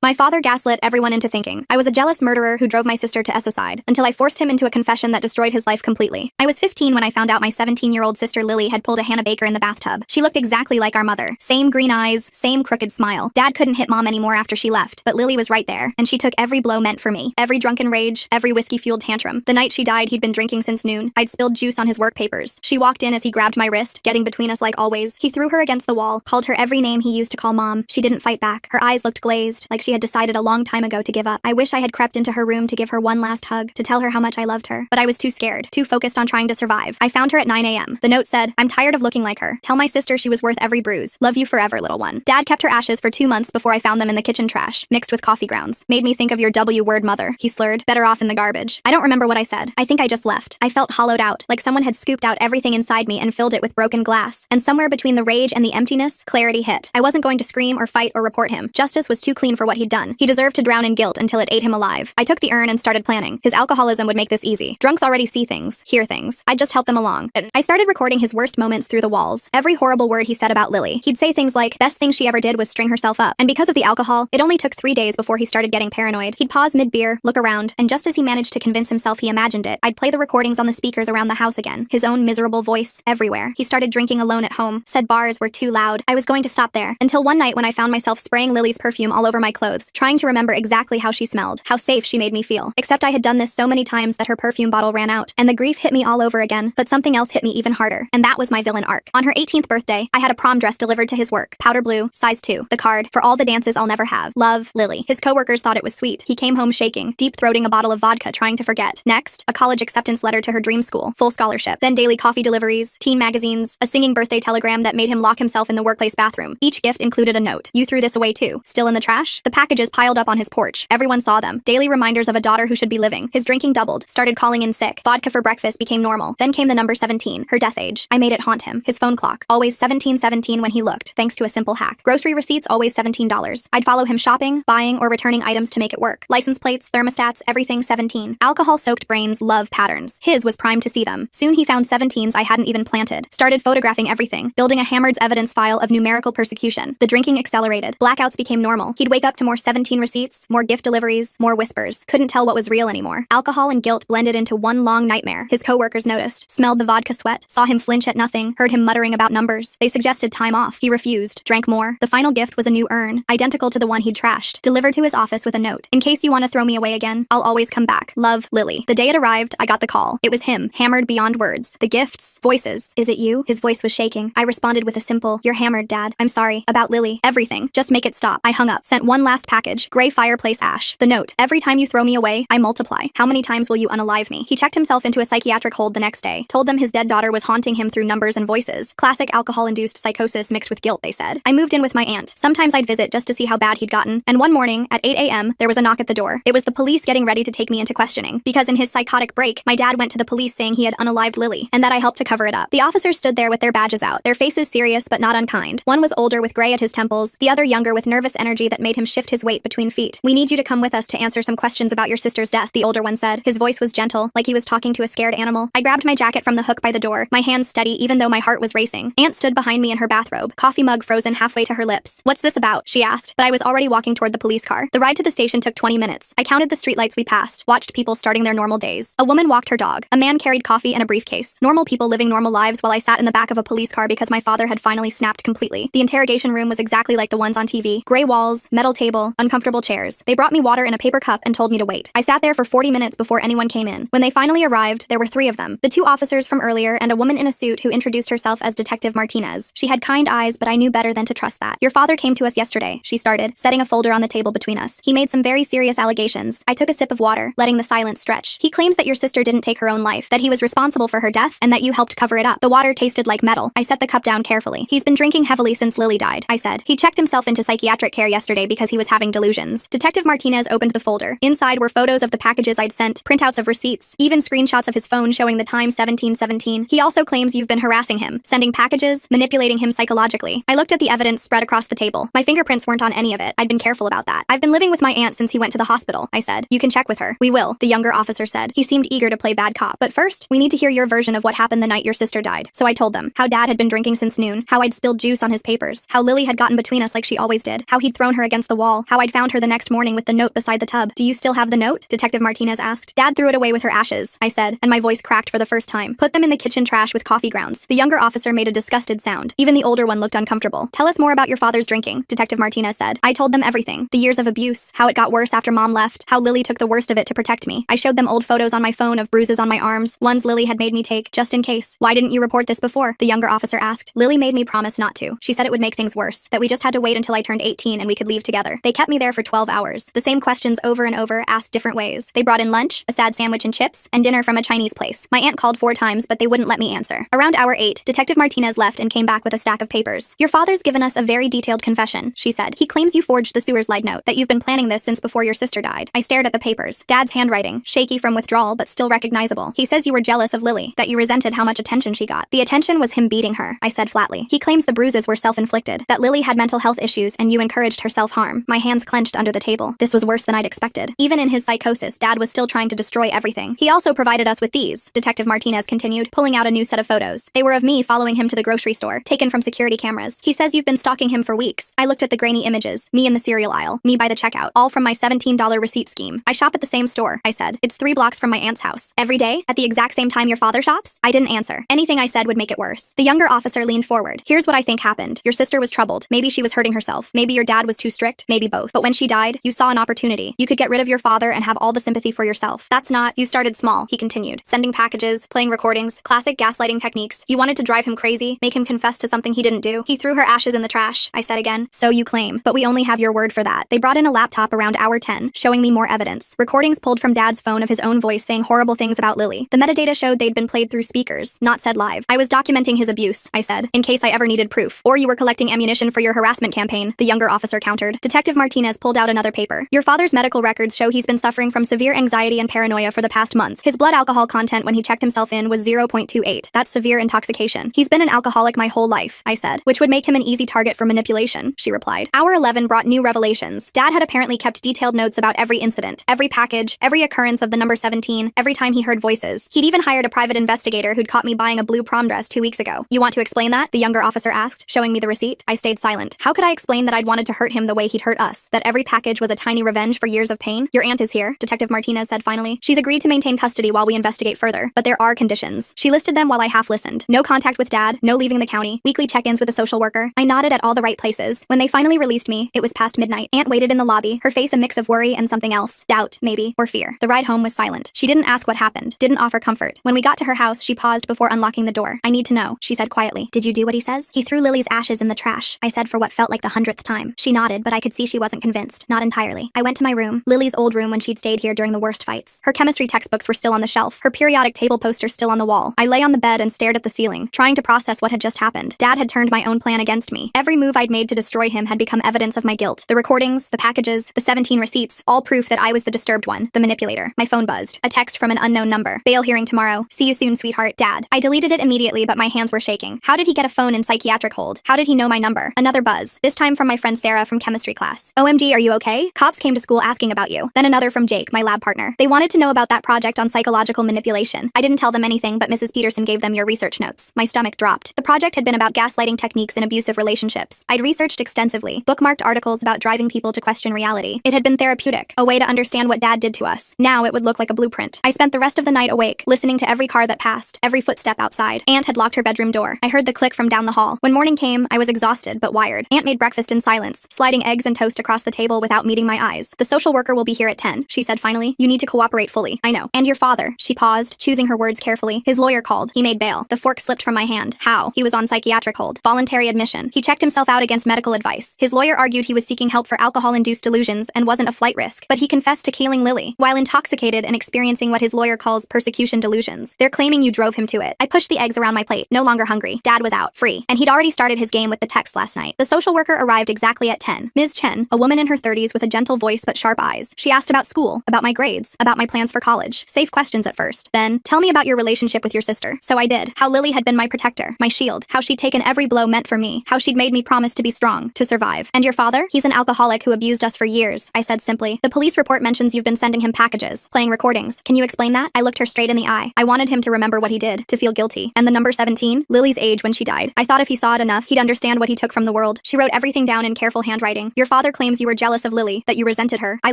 My father gaslit everyone into thinking I was a jealous murderer who drove my sister to suicide, until I forced him into a confession that destroyed his life completely. I was 15 when I found out my 17-year-old sister Lily had pulled a Hannah Baker in the bathtub. She looked exactly like our mother. Same green eyes, same crooked smile. Dad couldn't hit mom anymore after she left, but Lily was right there, and she took every blow meant for me. Every drunken rage, every whiskey-fueled tantrum. The night she died, he'd been drinking since noon. I'd spilled juice on his work papers. She walked in as he grabbed my wrist, getting between us like always. He threw her against the wall, called her every name he used to call mom. She didn't fight back. Her eyes looked glazed, like she had decided a long time ago to give up. I wish I had crept into her room to give her one last hug, to tell her how much I loved her. But I was too scared, too focused on trying to survive. I found her at 9 a.m. The note said, "I'm tired of looking like her. Tell my sister she was worth every bruise. Love you forever, little one." Dad kept her ashes for 2 months before I found them in the kitchen trash, mixed with coffee grounds. "Made me think of your W-word mother," he slurred. "Better off in the garbage." I don't remember what I said. I think I just left. I felt hollowed out, like someone had scooped out everything inside me and filled it with broken glass. And somewhere between the rage and the emptiness, clarity hit. I wasn't going to scream or fight or report him. Justice was too clean for what he'd done. He deserved to drown in guilt until it ate him alive. I took the urn and started planning. His alcoholism would make this easy. Drunks already see things, hear things. I'd just help them along. I started recording his worst moments through the walls. Every horrible word he said about Lily. He'd say things like, best thing she ever did was string herself up. And because of the alcohol, it only took 3 days before he started getting paranoid. He'd pause mid-beer, look around, and just as he managed to convince himself he imagined it, I'd play the recordings on the speakers around the house again. His own miserable voice, everywhere. He started drinking alone at home, said bars were too loud. I was going to stop there, until one night when I found myself spraying Lily's perfume all over my clothes, trying to remember exactly how she smelled, how safe she made me feel. Except I had done this so many times that her perfume bottle ran out, and the grief hit me all over again, but something else hit me even harder, and that was my villain arc. On her 18th birthday, I had a prom dress delivered to his work, powder blue, size 2. The card, "For all the dances I'll never have. Love, Lily." His coworkers thought it was sweet. He came home shaking, deep-throating a bottle of vodka, trying to forget. Next, a college acceptance letter to her dream school, full scholarship. Then daily coffee deliveries, teen magazines, a singing birthday telegram that made him lock himself in the workplace bathroom. Each gift included a note. "You threw this away too. Still in the trash?" The packages piled up on his porch. Everyone saw them. Daily reminders of a daughter who should be living. His drinking doubled, started calling in sick. Vodka for breakfast became normal. Then came the number 17, her death age. I made it haunt him. His phone clock, always 1717 when he looked, thanks to a simple hack. Grocery receipts, always $17. I'd follow him shopping, buying, or returning items to make it work. License plates, thermostats, everything 17. Alcohol-soaked brains love patterns. His was primed to see them. Soon he found 17s I hadn't even planted. Started photographing everything, building a Hammered's evidence file of numerical persecution. The drinking accelerated. Blackouts became normal. He'd wake up to more 17 receipts, more gift deliveries, more whispers. Couldn't tell what was real anymore. Alcohol and guilt blended into one long nightmare. His coworkers noticed, smelled the vodka sweat, saw him flinch at nothing, heard him muttering about numbers. They suggested time off. He refused, drank more. The final gift was a new urn, identical to the one he'd trashed, delivered to his office with a note. "In case you want to throw me away again, I'll always come back. Love, Lily." The day it arrived, I got the call. It was him, hammered beyond words. The gifts, voices. "Is it you?" His voice was shaking. I responded with a simple, "You're hammered, Dad. I'm sorry. About Lily. Everything. Just make it stop." I hung up, sent one last package, gray fireplace ash. The note, "Every time you throw me away, I multiply. How many times will you unalive me?" He checked himself into a psychiatric hold the next day, told them his dead daughter was haunting him through numbers and voices. Classic alcohol-induced psychosis mixed with guilt, they said. I moved in with my aunt. Sometimes I'd visit just to see how bad he'd gotten, and one morning, at 8 a.m., there was a knock at the door. It was the police getting ready to take me into questioning, because in his psychotic break, my dad went to the police saying he had unalived Lily, and that I helped to cover it up. The officers stood there with their badges out, their faces serious but not unkind. One was older with gray at his temples, the other younger with nervous energy that made him shift his weight between feet. "We need you to come with us to answer some questions about your sister's death," the older one said. His voice was gentle, like he was talking to a scared animal. I grabbed my jacket from the hook by the door, my hands steady even though my heart was racing. Aunt stood behind me in her bathrobe, coffee mug frozen halfway to her lips. "What's this about?" she asked, but I was already walking toward the police car. The ride to the station took 20 minutes. I counted the streetlights we passed, watched people starting their normal days. A woman walked her dog. A man carried coffee and a briefcase. Normal people living normal lives while I sat in the back of a police car because my father had finally snapped completely. The interrogation room was exactly like the ones on TV. Gray walls, metal table, uncomfortable chairs. They brought me water in a paper cup and told me to wait. I sat there for 40 minutes before anyone came in. When they finally arrived, there were 3 of them. The 2 officers from earlier and a woman in a suit who introduced herself as Detective Martinez. She had kind eyes, but I knew better than to trust that. "Your father came to us yesterday," she started, setting a folder on the table between us. "He made some very serious allegations." I took a sip of water, letting the silence stretch. "He claims that your sister didn't take her own life, that he was responsible for her death, and that you helped cover it up." The water tasted like metal. I set the cup down carefully. "He's been drinking heavily since Lily died," I said. "He checked himself into psychiatric care yesterday because he was having delusions." Detective Martinez opened the folder. Inside were photos of the packages I'd sent, printouts of receipts, even screenshots of his phone showing the time 1717. "He also claims you've been harassing him, sending packages, manipulating him psychologically." I looked at the evidence spread across the table. My fingerprints weren't on any of it. I'd been careful about that. "I've been living with my aunt since he went to the hospital," I said. "You can check with her." "We will," the younger officer said. He seemed eager to play bad cop. "But first, we need to hear your version of what happened the night your sister died." So I told them how Dad had been drinking since noon, how I'd spilled juice on his papers, how Lily had gotten between us like she always did, how he'd thrown her against the wall wall, how I'd found her the next morning with the note beside the tub. Do you still have the note? Detective Martinez asked. Dad threw it away with her ashes, I said, and my voice cracked for the first time. Put them in the kitchen trash with coffee grounds. The younger officer made a disgusted sound. Even the older one looked uncomfortable. Tell us more about your father's drinking, Detective Martinez said. I told them everything. The years of abuse, how it got worse after Mom left, how Lily took the worst of it to protect me. I showed them old photos on my phone of bruises on my arms, ones Lily had made me take, just in case. Why didn't you report this before? The younger officer asked. Lily made me promise not to. She said it would make things worse, that we just had to wait until I turned 18 and we could leave together. They kept me there for 12 hours. The same questions over and over, asked different ways. They brought in lunch, a sad sandwich and chips, and dinner from a Chinese place. My aunt called 4 times, but they wouldn't let me answer. Around hour 8, Detective Martinez left and came back with a stack of papers. Your father's given us a very detailed confession, she said. He claims you forged the sewer slide note, that you've been planning this since before your sister died. I stared at the papers. Dad's handwriting, shaky from withdrawal but still recognizable. He says you were jealous of Lily, that you resented how much attention she got. The attention was him beating her, I said flatly. He claims the bruises were self-inflicted, that Lily had mental health issues and you encouraged her self-harm. My hands clenched under the table. This was worse than I'd expected. Even in his psychosis, Dad was still trying to destroy everything. He also provided us with these, Detective Martinez continued, pulling out a new set of photos. They were of me following him to the grocery store, taken from security cameras. He says you've been stalking him for weeks. I looked at the grainy images, me in the cereal aisle, me by the checkout, all from my $17 receipt scheme. I shop at the same store, I said. It's 3 blocks from my aunt's house. Every day, at the exact same time your father shops? I didn't answer. Anything I said would make it worse. The younger officer leaned forward. Here's what I think happened. Your sister was troubled. Maybe she was hurting herself. Maybe your dad was too strict. Maybe both. But when she died, you saw an opportunity. You could get rid of your father and have all the sympathy for yourself. That's not. You started small, he continued. Sending packages, playing recordings, classic gaslighting techniques. You wanted to drive him crazy, make him confess to something he didn't do. He threw her ashes in the trash, I said again. So you claim. But we only have your word for that. They brought in a laptop around hour 10, showing me more evidence. Recordings pulled from Dad's phone of his own voice saying horrible things about Lily. The metadata showed they'd been played through speakers, not said live. I was documenting his abuse, I said, in case I ever needed proof. Or you were collecting ammunition for your harassment campaign, the younger officer countered. Detective Martinez pulled out another paper. Your father's medical records show he's been suffering from severe anxiety and paranoia for the past month. His blood alcohol content when he checked himself in was 0.28. That's severe intoxication. He's been an alcoholic my whole life, I said, which would make him an easy target for manipulation, she replied. Hour 11 brought new revelations. Dad had apparently kept detailed notes about every incident, every package, every occurrence of the number 17, every time he heard voices. He'd even hired a private investigator who'd caught me buying a blue prom dress 2 weeks ago. You want to explain that? The younger officer asked, showing me the receipt. I stayed silent. How could I explain that I'd wanted to hurt him the way he'd hurt us? That every package was a tiny revenge for years of pain? Your aunt is here, Detective Martinez said finally. She's agreed to maintain custody while we investigate further, but there are conditions. She listed them while I half listened. No contact with Dad, no leaving the county, weekly check-ins with a social worker. I nodded at all the right places. When they finally released me, it was past midnight. Aunt waited in the lobby, her face a mix of worry and something else. Doubt, maybe, or fear. The ride home was silent. She didn't ask what happened, didn't offer comfort. When we got to her house, she paused before unlocking the door. I need to know, she said quietly. Did you do what he says? He threw Lily's ashes in the trash, I said for what felt like the 100th time. She nodded, but I could see she wasn't convinced. Not entirely. I went to my room, Lily's old room when she'd stayed here during the worst fights. Her chemistry textbooks were still on the shelf, her periodic table poster still on the wall. I lay on the bed and stared at the ceiling, trying to process what had just happened. Dad had turned my own plan against me. Every move I'd made to destroy him had become evidence of my guilt. The recordings, the packages, the 17 receipts, all proof that I was the disturbed one, the manipulator. My phone buzzed. A text from an unknown number. Bail hearing tomorrow. See you soon, sweetheart. Dad. I deleted it immediately, but my hands were shaking. How did he get a phone in psychiatric hold? How did he know my number? Another buzz. This time from my friend Sarah from chemistry class. OMG, are you okay? Cops came to school asking about you. Then another from Jake, my lab partner. They wanted to know about that project on psychological manipulation. I didn't tell them anything, but Mrs. Peterson gave them your research notes. My stomach dropped. The project had been about gaslighting techniques in abusive relationships. I'd researched extensively, bookmarked articles about driving people to question reality. It had been therapeutic, a way to understand what Dad did to us. Now it would look like a blueprint. I spent the rest of the night awake, listening to every car that passed, every footstep outside. Aunt had locked her bedroom door. I heard the click from down the hall. When morning came, I was exhausted but wired. Aunt made breakfast in silence, sliding eggs and toast across the table without meeting my eyes. The social worker will be here at 10, she said finally. You need to cooperate fully. I know. And your father. She paused, choosing her words carefully. His lawyer called. He made bail. The fork slipped from my hand. How? He was on psychiatric hold. Voluntary admission. He checked himself out against medical advice. His lawyer argued he was seeking help for alcohol-induced delusions and wasn't a flight risk, but he confessed to killing Lily while intoxicated and experiencing what his lawyer calls persecution delusions. They're claiming you drove him to it. I pushed the eggs around my plate, no longer hungry. Dad was out, free, and he'd already started his game with the text last night. The social worker arrived exactly at 10. Ms. Chen, a woman in her 30s with a gentle voice but sharp eyes. She asked about school, about my grades, about my plans for college. Safe questions at first. Then, tell me about your relationship with your sister. So I did. How Lily had been my protector, my shield. How she'd taken every blow meant for me. How she'd made me promise to be strong, to survive. And your father? He's an alcoholic who abused us for years, I said simply. The police report mentions you've been sending him packages, playing recordings. Can you explain that? I looked her straight in the eye. I wanted him to remember what he did, to feel guilty. And the number 17? Lily's age when she died. I thought if he saw it enough, he'd understand what he took from the world. She wrote everything down in careful handwriting. Your father father claims you were jealous of Lily, that you resented her. I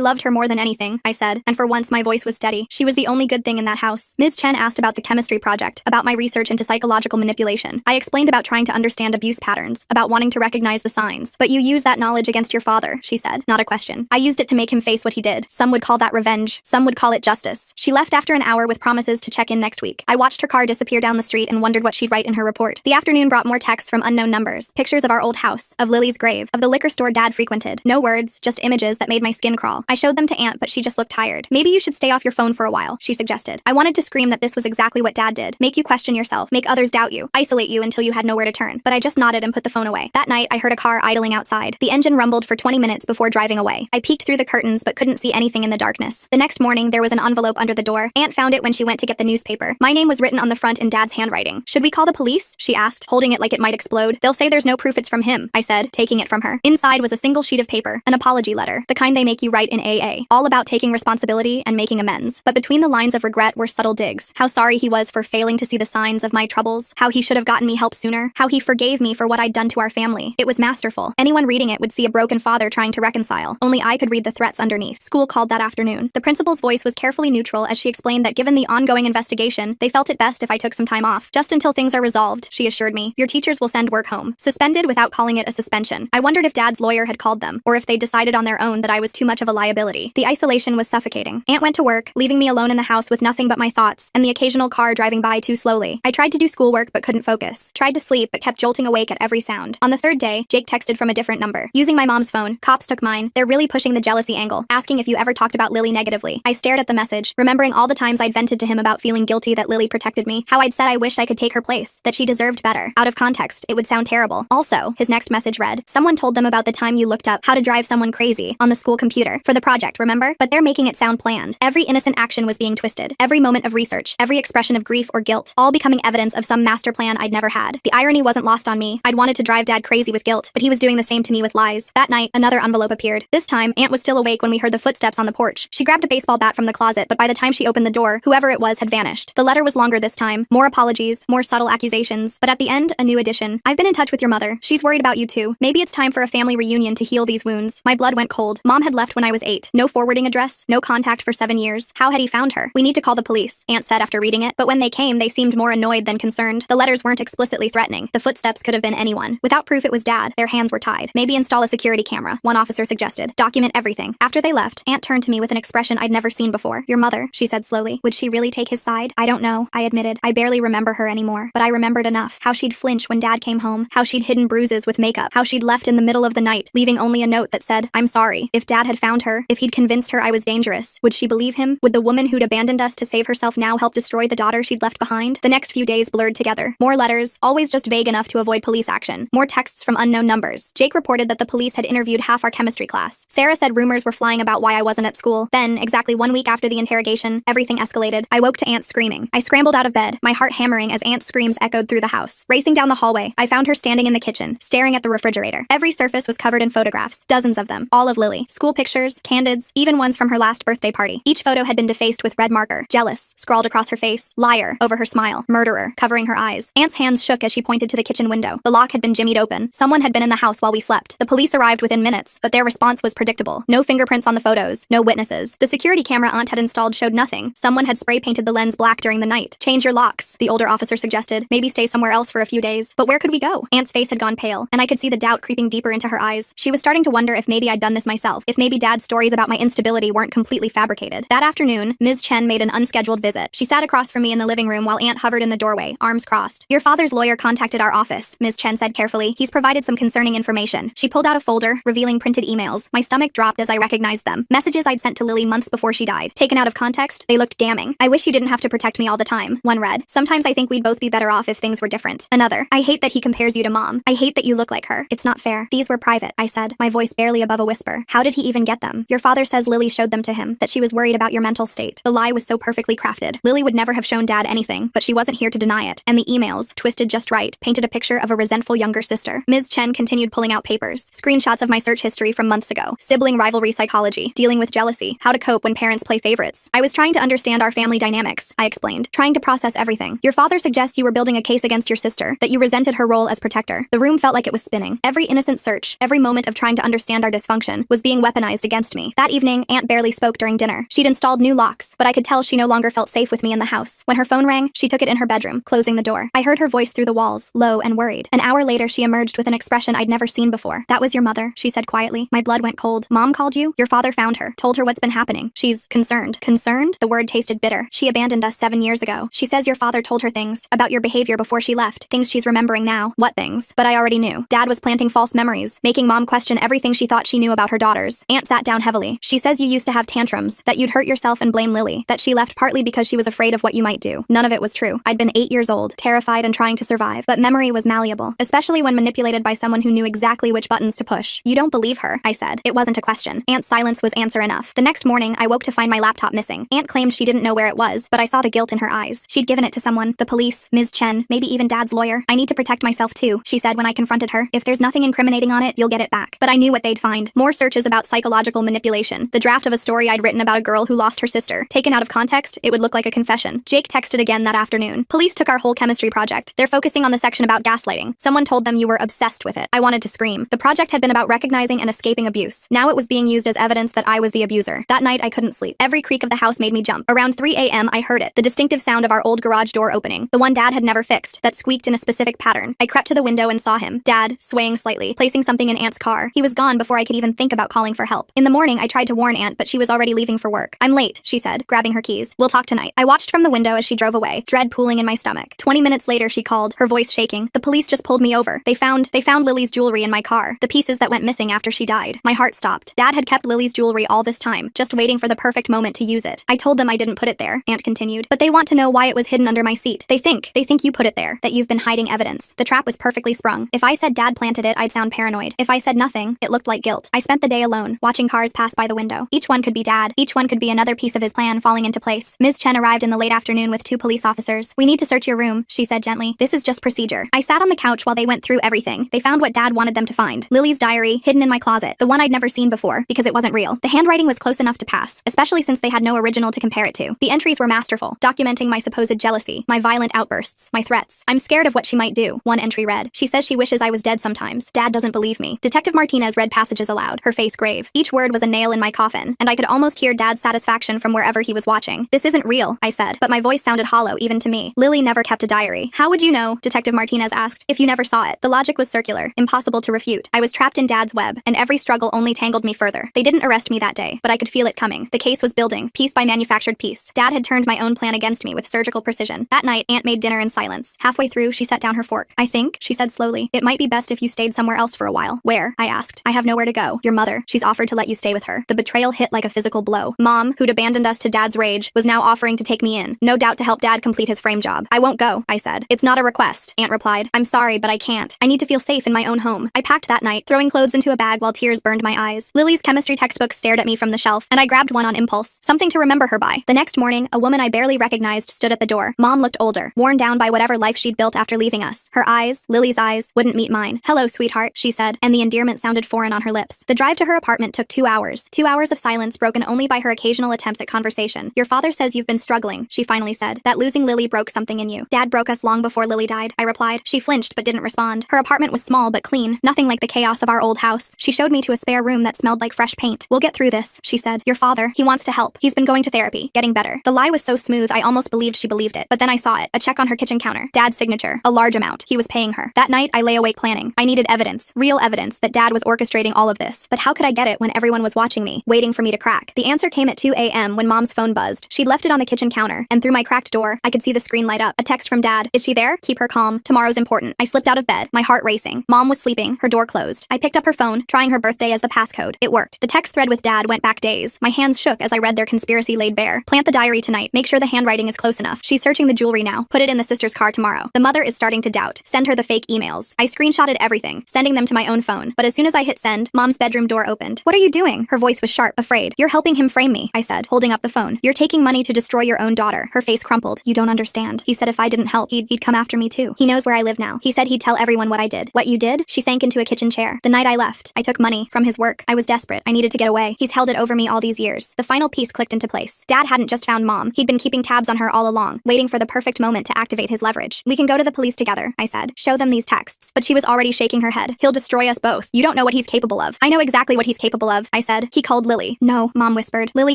loved her more than anything, I said, and for once my voice was steady. She was the only good thing in that house. Ms. Chen asked about the chemistry project, about my research into psychological manipulation. I explained about trying to understand abuse patterns, about wanting to recognize the signs. But you use that knowledge against your father, she said, not a question. I used it to make him face what he did. Some would call that revenge. Some would call it justice. She left after an hour with promises to check in next week. I watched her car disappear down the street and wondered what she'd write in her report. The afternoon brought more texts from unknown numbers, pictures of our old house, of Lily's grave, of the liquor store Dad frequented. No words, just images that made my skin crawl. I showed them to Aunt, but she just looked tired. Maybe you should stay off your phone for a while, she suggested. I wanted to scream that this was exactly what Dad did. Make you question yourself, make others doubt you, isolate you until you had nowhere to turn. But I just nodded and put the phone away. That night, I heard a car idling outside. The engine rumbled for 20 minutes before driving away. I peeked through the curtains but couldn't see anything in the darkness. The next morning, there was an envelope under the door. Aunt found it when she went to get the newspaper. My name was written on the front in Dad's handwriting. Should we call the police? She asked, holding it like it might explode. They'll say there's no proof it's from him, I said, taking it from her. Inside was a single sheet of paper, an apology letter, the kind they make you write in AA, all about taking responsibility and making amends. But between the lines of regret were subtle digs. How sorry he was for failing to see the signs of my troubles, how he should have gotten me help sooner, how he forgave me for what I'd done to our family. It was masterful. Anyone reading it would see a broken father trying to reconcile. Only I could read the threats underneath. School called that afternoon. The principal's voice was carefully neutral as she explained that given the ongoing investigation, they felt it best if I took some time off. Just until things are resolved, she assured me. Your teachers will send work home. Suspended without calling it a suspension. I wondered if Dad's lawyer had called them, or if they decided on their own that I was too much of a liability. The isolation was suffocating. Aunt went to work, leaving me alone in the house with nothing but my thoughts, and the occasional car driving by too slowly. I tried to do schoolwork but couldn't focus. Tried to sleep but kept jolting awake at every sound. On the third day, Jake texted from a different number. Using my mom's phone, cops took mine. They're really pushing the jealousy angle, asking if you ever talked about Lily negatively. I stared at the message, remembering all the times I'd vented to him about feeling guilty that Lily protected me, how I'd said I wished I could take her place, that she deserved better. Out of context, it would sound terrible. Also, his next message read, someone told them about the time you looked up how to drive someone crazy on the school computer for the project, remember? But they're making it sound planned. Every innocent action was being twisted. Every moment of research, every expression of grief or guilt, all becoming evidence of some master plan I'd never had. The irony wasn't lost on me. I'd wanted to drive Dad crazy with guilt, but he was doing the same to me with lies. That night, another envelope appeared. This time, Aunt was still awake when we heard the footsteps on the porch. She grabbed a baseball bat from the closet, but by the time she opened the door, whoever it was had vanished. The letter was longer this time. More apologies, more subtle accusations, but at the end, a new addition. I've been in touch with your mother. She's worried about you too. Maybe it's time for a family reunion to heal these wounds. My blood went cold. Mom had left when I was 8. No forwarding address, no contact for 7 years. How had he found her? We need to call the police, Aunt said after reading it, but when they came, they seemed more annoyed than concerned. The letters weren't explicitly threatening. The footsteps could have been anyone. Without proof it was Dad. Their hands were tied. Maybe install a security camera, one officer suggested. Document everything. After they left, Aunt turned to me with an expression I'd never seen before. Your mother, she said slowly. Would she really take his side? I don't know, I admitted. I barely remember her anymore, but I remembered enough. How she'd flinch when Dad came home, how she'd hidden bruises with makeup, how she'd left in the middle of the night, leaving only a note that said, I'm sorry. If Dad had found her, if he'd convinced her I was dangerous, would she believe him? Would the woman who'd abandoned us to save herself now help destroy the daughter she'd left behind? The next few days blurred together. More letters, always just vague enough to avoid police action. More texts from unknown numbers. Jake reported that the police had interviewed half our chemistry class. Sarah said rumors were flying about why I wasn't at school. Then, exactly 1 week after the interrogation, everything escalated. I woke to Aunt screaming. I scrambled out of bed, my heart hammering as Aunt's screams echoed through the house. Racing down the hallway, I found her standing in the kitchen, staring at the refrigerator. Every surface was covered in photographs, dozens of them, all of Lily. School pictures, candids, even ones from her last birthday party. Each photo had been defaced with red marker. Jealous, scrawled across her face. Liar, over her smile. Murderer, covering her eyes. Aunt's hands shook as she pointed to the kitchen window. The lock had been jimmied open. Someone had been in the house while we slept. The police arrived within minutes, but their response was predictable. No fingerprints on the photos, no witnesses. The security camera Aunt had installed showed nothing. Someone had spray painted the lens black during the night. Change your locks, the older officer suggested. Maybe stay somewhere else for a few days. But where could we go? Aunt's face had gone pale, and I could see the doubt creeping deeper into her eyes. She was starting to wonder if maybe I'd done this myself, if maybe Dad's stories about my instability weren't completely fabricated. That afternoon, Ms. Chen made an unscheduled visit. She sat across from me in the living room while Aunt hovered in the doorway, arms crossed. Your father's lawyer contacted our office, Ms. Chen said carefully. He's provided some concerning information. She pulled out a folder, revealing printed emails. My stomach dropped as I recognized them. Messages I'd sent to Lily months before she died. Taken out of context, they looked damning. I wish you didn't have to protect me all the time, one read. Sometimes I think we'd both be better off if things were different. Another. I hate that he compares you to Mom. I hate that you look like her. It's not fair. These were private, I said, my voice barely above a whisper. How did he even get them? Your father says Lily showed them to him, that she was worried about your mental state. The lie was so perfectly crafted. Lily would never have shown Dad anything, but she wasn't here to deny it. And the emails, twisted just right, painted a picture of a resentful younger sister. Ms. Chen continued pulling out papers. Screenshots of my search history from months ago. Sibling rivalry psychology. Dealing with jealousy. How to cope when parents play favorites. I was trying to understand our family dynamics, I explained. Trying to process everything. Your father suggests you were building a case against your sister, that you resented her role as protector. The room felt like it was spinning. Every innocent search, every moment of trying to to understand our dysfunction, was being weaponized against me. That evening, Aunt barely spoke during dinner. She'd installed new locks, but I could tell she no longer felt safe with me in the house. When her phone rang, she took it in her bedroom, closing the door. I heard her voice through the walls, low and worried. An hour later, she emerged with an expression I'd never seen before. "That was your mother," she said quietly. My blood went cold. "Mom called you? Your father found her. Told her what's been happening. She's concerned." Concerned? The word tasted bitter. "She abandoned us 7 years ago. She says your father told her things about your behavior before she left. Things she's remembering now." "What things?" But I already knew. Dad was planting false memories, making Mom question everything she thought she knew about her daughters. Aunt sat down heavily. "She says you used to have tantrums, that you'd hurt yourself and blame Lily, that she left partly because she was afraid of what you might do." None of it was true. I'd been 8 years old, terrified and trying to survive. But memory was malleable, especially when manipulated by someone who knew exactly which buttons to push. "You don't believe her," I said. It wasn't a question. Aunt's silence was answer enough. The next morning, I woke to find my laptop missing. Aunt claimed she didn't know where it was, but I saw the guilt in her eyes. She'd given it to someone, the police, Ms. Chen, maybe even Dad's lawyer. "I need to protect myself too," she said when I confronted her. "If there's nothing incriminating on it, you'll get it back." But I knew what they'd find. More searches about psychological manipulation. The draft of a story I'd written about a girl who lost her sister. Taken out of context, it would look like a confession. Jake texted again that afternoon. "Police took our whole chemistry project. They're focusing on the section about gaslighting. Someone told them you were obsessed with it." I wanted to scream. The project had been about recognizing and escaping abuse. Now it was being used as evidence that I was the abuser. That night, I couldn't sleep. Every creak of the house made me jump. Around 3 a.m., I heard it. The distinctive sound of our old garage door opening. The one Dad had never fixed, that squeaked in a specific pattern. I crept to the window and saw him. Dad, swaying slightly, placing something in Aunt's car. He was gone before I could even think about calling for help. In the morning, I tried to warn Aunt, but she was already leaving for work. "I'm late," she said, grabbing her keys. "We'll talk tonight." I watched from the window as she drove away, dread pooling in my stomach. 20 minutes later, she called, her voice shaking. "The police just pulled me over. They found Lily's jewelry in my car. The pieces that went missing after she died." My heart stopped. Dad had kept Lily's jewelry all this time, just waiting for the perfect moment to use it. "I told them I didn't put it there," Aunt continued. "But they want to know why it was hidden under my seat. They think you put it there, that you've been hiding evidence." The trap was perfectly sprung. If I said Dad planted it, I'd sound paranoid. If I said nothing, it looked like guilt. I spent the day alone, watching cars pass by the window. Each one could be Dad. Each one could be another piece of his plan falling into place. Ms. Chen arrived in the late afternoon with 2 police officers. "We need to search your room," she said gently. "This is just procedure." I sat on the couch while they went through everything. They found what Dad wanted them to find. Lily's diary, hidden in my closet. The one I'd never seen before, because it wasn't real. The handwriting was close enough to pass, especially since they had no original to compare it to. The entries were masterful, documenting my supposed jealousy, my violent outbursts, my threats. "I'm scared of what she might do," one entry read. "She says she wishes I was dead sometimes. Dad doesn't believe me." Detective Martinez read passages aloud, her face grave. Each word was a nail in my coffin, and I could almost hear Dad's satisfaction from wherever he was watching. "This isn't real," I said, but my voice sounded hollow even to me. "Lily never kept a diary." "How would you know," Detective Martinez asked, "if you never saw it?" The logic was circular, impossible to refute. I was trapped in Dad's web, and every struggle only tangled me further. They didn't arrest me that day, but I could feel it coming. The case was building, piece by manufactured piece. Dad had turned my own plan against me with surgical precision. That night, Aunt made dinner in silence. Halfway through, she set down her fork. "I think," she said slowly, "it might be best if you stayed somewhere else for a while." "Where?" I asked. "I have nowhere to go. Your mother. She's offered to let you stay with her." The betrayal hit like a physical blow. Mom, who'd abandoned us to Dad's rage, was now offering to take me in, no doubt to help Dad complete his frame job. "I won't go," I said. "It's not a request," Aunt replied. "I'm sorry, but I can't. I need to feel safe in my own home." I packed that night, throwing clothes into a bag while tears burned my eyes. Lily's chemistry textbook stared at me from the shelf, and I grabbed one on impulse, something to remember her by. The next morning, a woman I barely recognized stood at the door. Mom looked older, worn down by whatever life she'd built after leaving us. Her eyes, Lily's eyes, wouldn't meet mine. "Hello, sweetheart," she said, and the endearment sounded foreign on her lips. The drive to her apartment took 2 hours. 2 hours of silence broken only by her occasional attempts at conversation. "Your father says you've been struggling," she finally said. "That losing Lily broke something in you." "Dad broke us long before Lily died," I replied. She flinched but didn't respond. Her apartment was small but clean, nothing like the chaos of our old house. She showed me to a spare room that smelled like fresh paint. "We'll get through this," she said. "Your father, he wants to help. He's been going to therapy, getting better." The lie was so smooth I almost believed she believed it, but then I saw it. A check on her kitchen counter. Dad's signature. A large amount. He was paying her. That night, I lay awake planning. I needed evidence. Real evidence that Dad was orchestrating all of this. But how could I get it when everyone was watching me, waiting for me to crack? The answer came at 2 a.m. when Mom's phone buzzed. She'd left it on the kitchen counter, and through my cracked door, I could see the screen light up. A text from Dad. "Is she there? Keep her calm. Tomorrow's important." I slipped out of bed, my heart racing. Mom was sleeping, her door closed. I picked up her phone, trying her birthday as the passcode. It worked. The text thread with Dad went back days. My hands shook as I read their conspiracy laid bare. "Plant the diary tonight. Make sure the handwriting is close enough. She's searching the jewelry now. Put it in the sister's car tomorrow. The mother is starting to doubt. Send her the fake emails." I screenshotted everything, sending them to my own phone. But as soon as I hit send, Mom's bedroom door opened. "What are you doing?" Her voice was sharp, afraid. "You're helping him frame me," I said, holding up the phone. "You're taking money to destroy your own daughter." Her face crumpled. "You don't understand. He said if I didn't help, he'd come after me too. He knows where I live now. He said he'd tell everyone what I did." "What you did?" She sank into a kitchen chair. "The night I left, I took money from his work. I was desperate. I needed to get away. He's held it over me all these years." The final piece clicked into place. Dad hadn't just found Mom. He'd been keeping tabs on her all along, waiting for the perfect moment to activate his leverage. "We can go to the police together," I said. "Show them these texts." But she was already shaking her head. "He'll destroy us both. You don't know what what he's capable of. I know exactly what he's capable of, I said. He called Lily. No, Mom whispered. Lily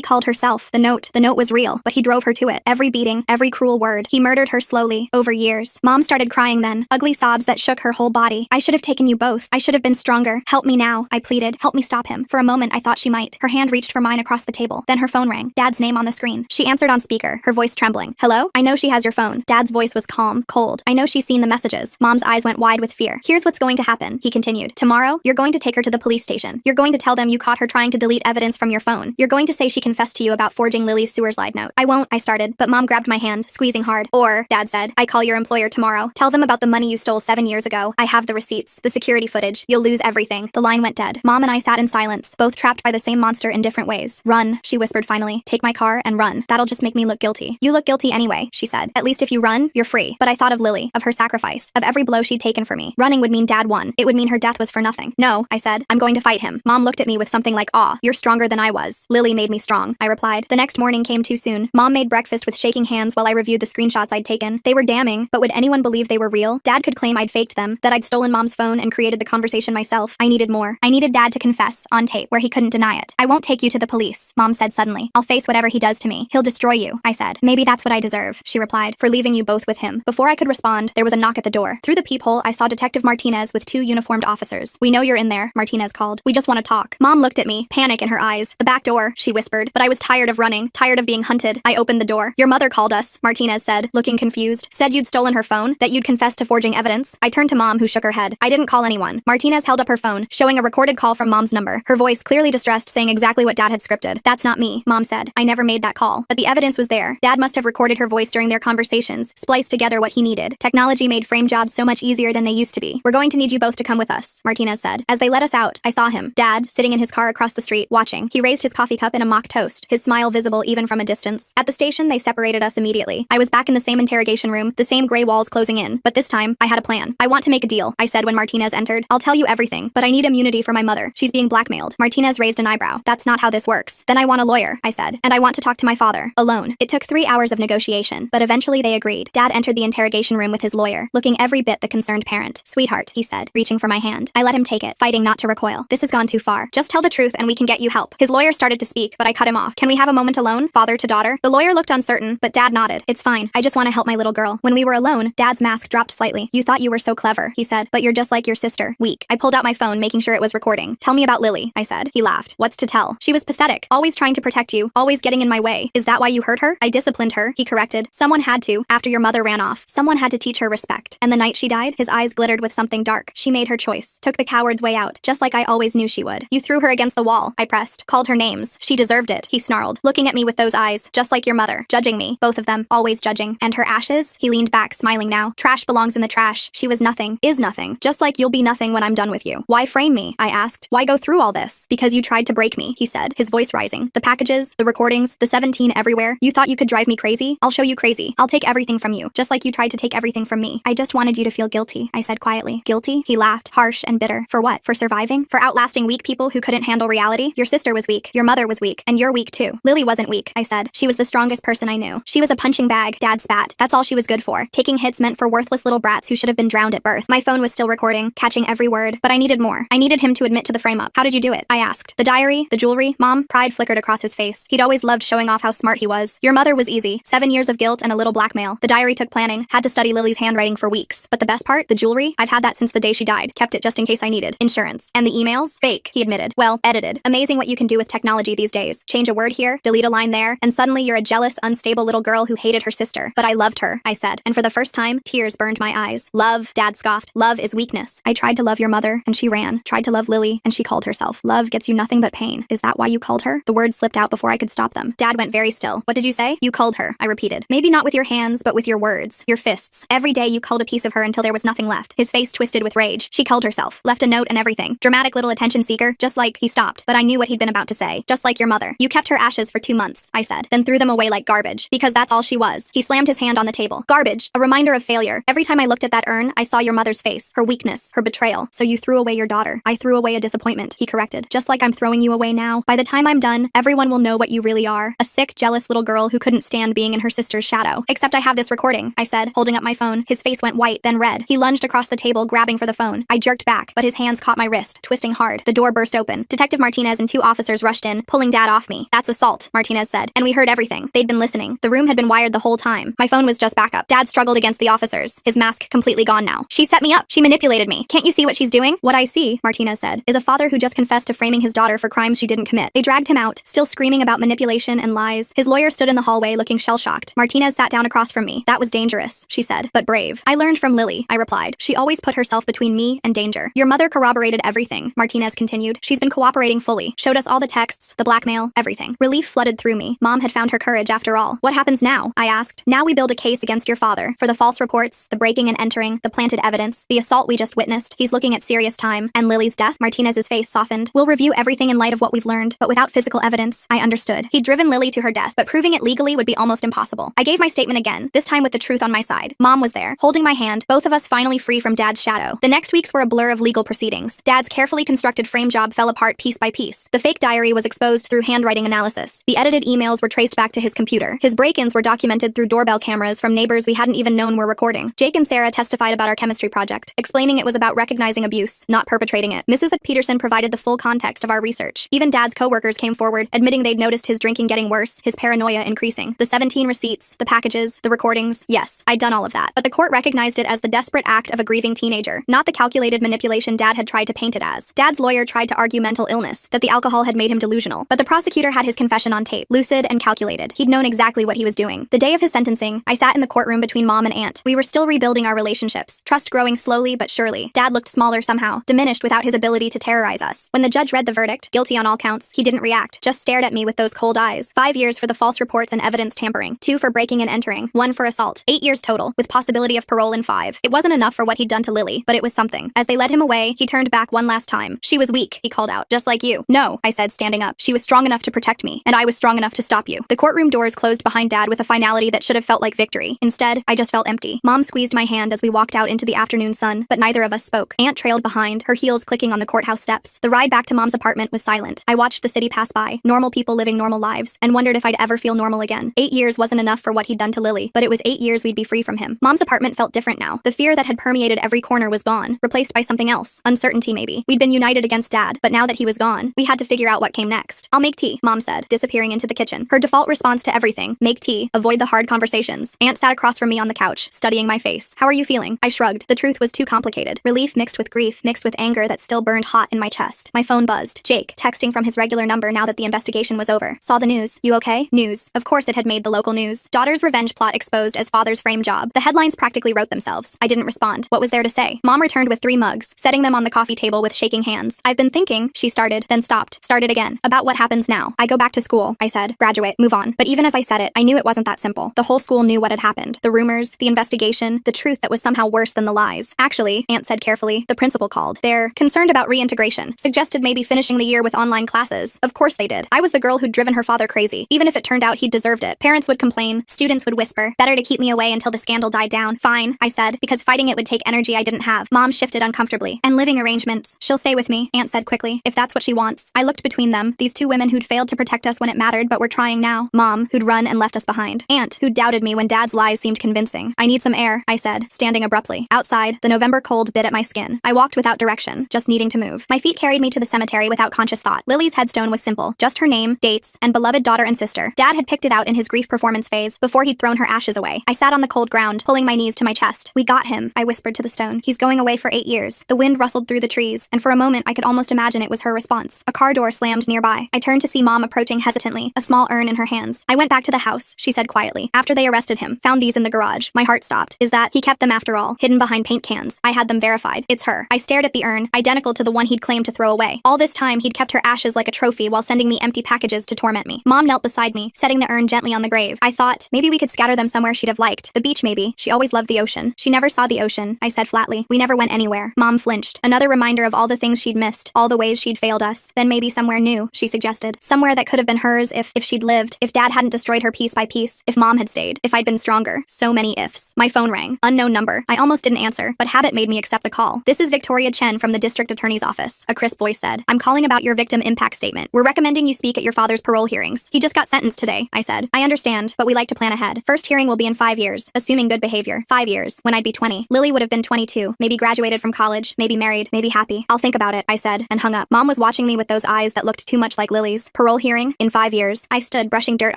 called herself. The note was real, but he drove her to it. Every beating, every cruel word. He murdered her slowly, over years. Mom started crying then, ugly sobs that shook her whole body. I should have taken you both. I should have been stronger. Help me now, I pleaded. Help me stop him. For a moment, I thought she might. Her hand reached for mine across the table. Then her phone rang. Dad's name on the screen. She answered on speaker, her voice trembling. Hello? I know she has your phone. Dad's voice was calm, cold. I know she's seen the messages. Mom's eyes went wide with fear. Here's what's going to happen, he continued. Tomorrow, you're going to take her to the police station. You're going to tell them you caught her trying to delete evidence from your phone. You're going to say she confessed to you about forging Lily's sewer slide note. I won't, I started, but Mom grabbed my hand, squeezing hard. Or, Dad said, I call your employer tomorrow. Tell them about the money you stole 7 years ago. I have the receipts, the security footage. You'll lose everything. The line went dead. Mom and I sat in silence, both trapped by the same monster in different ways. Run, she whispered finally. Take my car and run. That'll just make me look guilty. You look guilty anyway, she said. At least if you run, you're free. But I thought of Lily, of her sacrifice, of every blow she'd taken for me. Running would mean Dad won. It would mean her death was for nothing. No, I said. I'm going to fight him. Mom looked at me with something like awe. You're stronger than I was. Lily made me strong, I replied. The next morning came too soon. Mom made breakfast with shaking hands while I reviewed the screenshots I'd taken. They were damning, but would anyone believe they were real? Dad could claim I'd faked them, that I'd stolen Mom's phone and created the conversation myself. I needed more. I needed Dad to confess, on tape, where he couldn't deny it. I won't take you to the police, Mom said suddenly. I'll face whatever he does to me. He'll destroy you, I said. Maybe that's what I deserve, she replied, for leaving you both with him. Before I could respond, there was a knock at the door. Through the peephole, I saw Detective Martinez with 2 uniformed officers. We know you're in there, Martinez called. We just want to talk. Mom looked at me, panic in her eyes. The back door, she whispered, but I was tired of running, tired of being hunted. I opened the door. Your mother called us, Martinez said, looking confused. Said you'd stolen her phone, that you'd confessed to forging evidence. I turned to Mom, who shook her head. I didn't call anyone. Martinez held up her phone, showing a recorded call from Mom's number. Her voice clearly distressed, saying exactly what Dad had scripted. That's not me, Mom said. I never made that call. But the evidence was there. Dad must have recorded her voice during their conversations, spliced together what he needed. Technology made frame jobs so much easier than they used to be. We're going to need you both to come with us, Martinez said. As they let us out, I saw him, Dad, sitting in his car across the street, watching. He raised his coffee cup in a mock toast, his smile visible even from a distance. At the station, they separated us immediately. I was back in the same interrogation room, the same gray walls closing in. But this time, I had a plan. I want to make a deal, I said when Martinez entered. I'll tell you everything, but I need immunity for my mother. She's being blackmailed. Martinez raised an eyebrow. That's not how this works. Then I want a lawyer, I said. And I want to talk to my father, alone. It took 3 hours of negotiation, but eventually they agreed. Dad entered the interrogation room with his lawyer, looking every bit the concerned parent. Sweetheart, he said, reaching for my hand. I let him take it, fighting not to recoil. This has gone too far. Just tell the truth and we can get you help. His lawyer started to speak, but I cut him off. Can we have a moment alone, father to daughter? The lawyer looked uncertain, but Dad nodded. It's fine. I just want to help my little girl. When we were alone, Dad's mask dropped slightly. You thought you were so clever, he said, but you're just like your sister, weak. I pulled out my phone, making sure it was recording. Tell me about Lily, I said. He laughed. What's to tell? She was pathetic, always trying to protect you, always getting in my way. Is that why you hurt her? I disciplined her, he corrected. Someone had to, after your mother ran off. Someone had to teach her respect. And the night she died, his eyes glittered with something dark. She made her choice, took the coward's way out, just like I always knew she would. You threw her against the wall, I pressed, called her names. She deserved it, he snarled, looking at me with those eyes, just like your mother, judging me, both of them, always judging. And her ashes? He leaned back, smiling now. Trash belongs in the trash. She was nothing, is nothing, just like you'll be nothing when I'm done with you. Why frame me? I asked. Why go through all this? Because you tried to break me, he said, his voice rising. The packages, the recordings, the 17 everywhere. You thought you could drive me crazy? I'll show you crazy. I'll take everything from you, just like you tried to take everything from me. I just wanted you to feel guilty, I said quietly. Guilty? He laughed, harsh and bitter. For what? For surviving? For outlasting weak people who couldn't handle reality? Your sister was weak. Your mother was weak. And you're weak too. Lily wasn't weak, I said. She was the strongest person I knew. She was a punching bag, Dad spat. That's all she was good for. Taking hits meant for worthless little brats who should have been drowned at birth. My phone was still recording, catching every word, but I needed more. I needed him to admit to the frame-up. How did you do it? I asked. The diary, the jewelry, Mom? Pride flickered across his face. He'd always loved showing off how smart he was. Your mother was easy. 7 years of guilt and a little blackmail. The diary took planning. Had to study Lily's handwriting for weeks. But the best part? The jewelry? I've had that since the day she died. Kept it just in case I needed. Insurance. And the emails? Fake, he admitted. Well, edited. Amazing what you can do with technology these days. Change a word here, delete a line there, and suddenly you're a jealous, unstable little girl who hated her sister. But I loved her, I said. And for the first time, tears burned my eyes. Love, Dad scoffed. Love is weakness. I tried to love your mother, and she ran. Tried to love Lily, and she called herself. Love gets you nothing but pain. Is that why you called her? The words slipped out before I could stop them. Dad went very still. What did you say? You culled her, I repeated. Maybe not with your hands, but with your words. Your fists. Every day you culled a piece of her until there was nothing left. His face twisted with rage. She culled herself. Left a note and everything. Dramatic little attention seeker. Just like, he stopped. But I knew what he'd been about to say. Just like your mother. You kept her ashes for 2 months, I said. Then threw them away like garbage. Because that's all she was. He slammed his hand on the table. Garbage. A reminder of failure. Every time I looked at that urn, I saw your mother's face. Her weakness. Her betrayal. So you threw away your daughter. I threw away a disappointment, he corrected. Just like I'm throwing you away now. By the time I'm done, everyone will know what you really are. A sick, jealous little girl who couldn't stand being in her sister's shadow. Except I have this recording, I said, holding up my phone. His face went white, then red. He lunged across the table, grabbing for the phone. I jerked back, but his hands caught caught my wrist, twisting hard. The door burst open. Detective Martinez and 2 officers rushed in, pulling Dad off me. "That's assault," Martinez said, and we heard everything. They'd been listening. The room had been wired the whole time. My phone was just backup. Dad struggled against the officers, his mask completely gone now. "She set me up. She manipulated me. Can't you see what she's doing?" "What I see," Martinez said, "is a father who just confessed to framing his daughter for crimes she didn't commit." They dragged him out, still screaming about manipulation and lies. His lawyer stood in the hallway looking shell-shocked. Martinez sat down across from me. "That was dangerous," she said, "but brave." "I learned from Lily," I replied. "She always put herself between me and danger." "Your mother corroborated everything," Martinez continued. "She's been cooperating fully, showed us all the texts, the blackmail, everything." Relief flooded through me. Mom had found her courage after all. "What happens now?" I asked. "Now we build a case against your father for the false reports, the breaking and entering, the planted evidence, the assault we just witnessed. He's looking at serious time. And Lily's death?" Martinez's face softened. "We'll review everything in light of what we've learned, but without physical evidence." I understood. He'd driven Lily to her death, but proving it legally would be almost impossible. I gave my statement again, this time with the truth on my side. Mom was there, holding my hand, both of us finally free from Dad's shadow. The next weeks were a blur of legal proceedings. Dad's carefully constructed frame job fell apart piece by piece. The fake diary was exposed through handwriting analysis. The edited emails were traced back to his computer. His break-ins were documented through doorbell cameras from neighbors we hadn't even known were recording. Jake and Sarah testified about our chemistry project, explaining it was about recognizing abuse, not perpetrating it. Mrs. Peterson provided the full context of our research. Even Dad's coworkers came forward, admitting they'd noticed his drinking getting worse, his paranoia increasing. The 17 receipts, the packages, the recordings, yes, I'd done all of that. But the court recognized it as the desperate act of a grieving teenager, not the calculated manipulation Dad had tried to paint it as. Dad's lawyer tried to argue mental illness, that the alcohol had made him delusional, but the prosecutor had his confession on tape, lucid and calculated. He'd known exactly what he was doing. The day of his sentencing, I sat in the courtroom between Mom and Aunt. We were still rebuilding our relationships, trust growing slowly but surely. Dad looked smaller somehow, diminished without his ability to terrorize us. When the judge read the verdict, guilty on all counts, he didn't react, just stared at me with those cold eyes. 5 years for the false reports and evidence tampering, 2 for breaking and entering, 1 for assault. 8 years total, with possibility of parole in 5. It wasn't enough for what he'd done to Lily, but it was something. As they led him away, he turned back one last time. "She was weak," he called out, "just like you." "No," I said, standing up. "She was strong enough to protect me, and I was strong enough to stop you." The courtroom doors closed behind Dad with a finality that should have felt like victory. Instead, I just felt empty. Mom squeezed my hand as we walked out into the afternoon sun, but neither of us spoke. Aunt trailed behind, her heels clicking on the courthouse steps. The ride back to Mom's apartment was silent. I watched the city pass by, normal people living normal lives, and wondered if I'd ever feel normal again. 8 years wasn't enough for what he'd done to Lily, but it was 8 years we'd be free from him. Mom's apartment felt different now. The fear that had permeated every corner was gone, replaced by something else. Uncertainty, maybe. We'd been united against Dad, but now that he was gone, we had to figure out what came next. "I'll make tea," Mom said, disappearing into the kitchen. Her default response to everything: make tea, avoid the hard conversations. Aunt sat across from me on the couch, studying my face. "How are you feeling?" I shrugged. The truth was too complicated. Relief mixed with grief, mixed with anger that still burned hot in my chest. My phone buzzed. Jake, texting from his regular number now that the investigation was over. "Saw the news. You okay?" News. Of course it had made the local news. Daughter's revenge plot exposed as father's frame job. The headlines practically wrote themselves. I didn't respond. What was there to say? Mom returned with 3 mugs, setting them on the coffee table with shaking hands. "I've been thinking," she started, then stopped. Started again. "About what happens now." "I go back to school," I said. "Graduate. Move on." But even as I said it, I knew it wasn't that simple. The whole school knew what had happened. The rumors, the investigation, the truth that was somehow worse than the lies. "Actually," Aunt said carefully, "the principal called. They're concerned about reintegration. Suggested maybe finishing the year with online classes." Of course they did. I was the girl who'd driven her father crazy. Even if it turned out he'd deserved it. Parents would complain. Students would whisper. Better to keep me away until the scandal died down. "Fine," I said, because fighting it would take energy I didn't have. Mom shifted uncomfortably. "And living arrangements. She'll stay with me," Aunt said quickly, "if that's what she wants." I looked between them. These 2 women who'd failed to protect us when it mattered but were trying now. Mom, who'd run and left us behind. Aunt, who'd doubted me when Dad's lies seemed convincing. "I need some air," I said, standing abruptly. Outside, the November cold bit at my skin. I walked without direction, just needing to move. My feet carried me to the cemetery without conscious thought. Lily's headstone was simple, just her name, dates, and beloved daughter and sister. Dad had picked it out in his grief performance phase, before he'd thrown her ashes away. I sat on the cold ground, pulling my knees to my chest. "We got him," I whispered to the stone. "He's going away for 8 years." The wind rustled through the trees, and for a moment I could almost imagine it was her response. A car door slammed nearby. I turned to see Mom approaching hesitantly, a small urn in her hands. "I went back to the house," she said quietly. "After they arrested him, found these in the garage." My heart stopped. Is that he kept them after all, hidden behind paint cans? I had them verified. It's her. I stared at the urn, identical to the one he'd claimed to throw away. All this time, he'd kept her ashes like a trophy while sending me empty packages to torment me. Mom knelt beside me, setting the urn gently on the grave. I thought, maybe we could scatter them somewhere she'd have liked. The beach, maybe. She always loved the ocean. She never saw the ocean, I said flatly. We never went anywhere. Mom flinched. Another reminder of all the things she'd missed, all the ways she'd failed us. Then maybe somewhere new, she suggested. Somewhere that could have been hers if she'd lived, if Dad hadn't destroyed her piece by piece, if Mom had stayed, if I'd been stronger. So many ifs. My phone rang. Unknown number. I almost didn't answer, but habit made me accept the call. "This is Victoria Chen from the district attorney's office," a crisp voice said. "I'm calling about your victim impact statement. We're recommending you speak at your father's parole hearings. He just got sentenced today," I said. "I understand, but we like to plan ahead. First hearing will be in 5 years, assuming good behavior. 5 years, when I'd be 20. Lily would have been 22, maybe graduated from college, maybe married, maybe be happy. I'll think about it, I said, and hung up. Mom was watching me with those eyes that looked too much like Lily's. Parole hearing? In 5 years. I stood, brushing dirt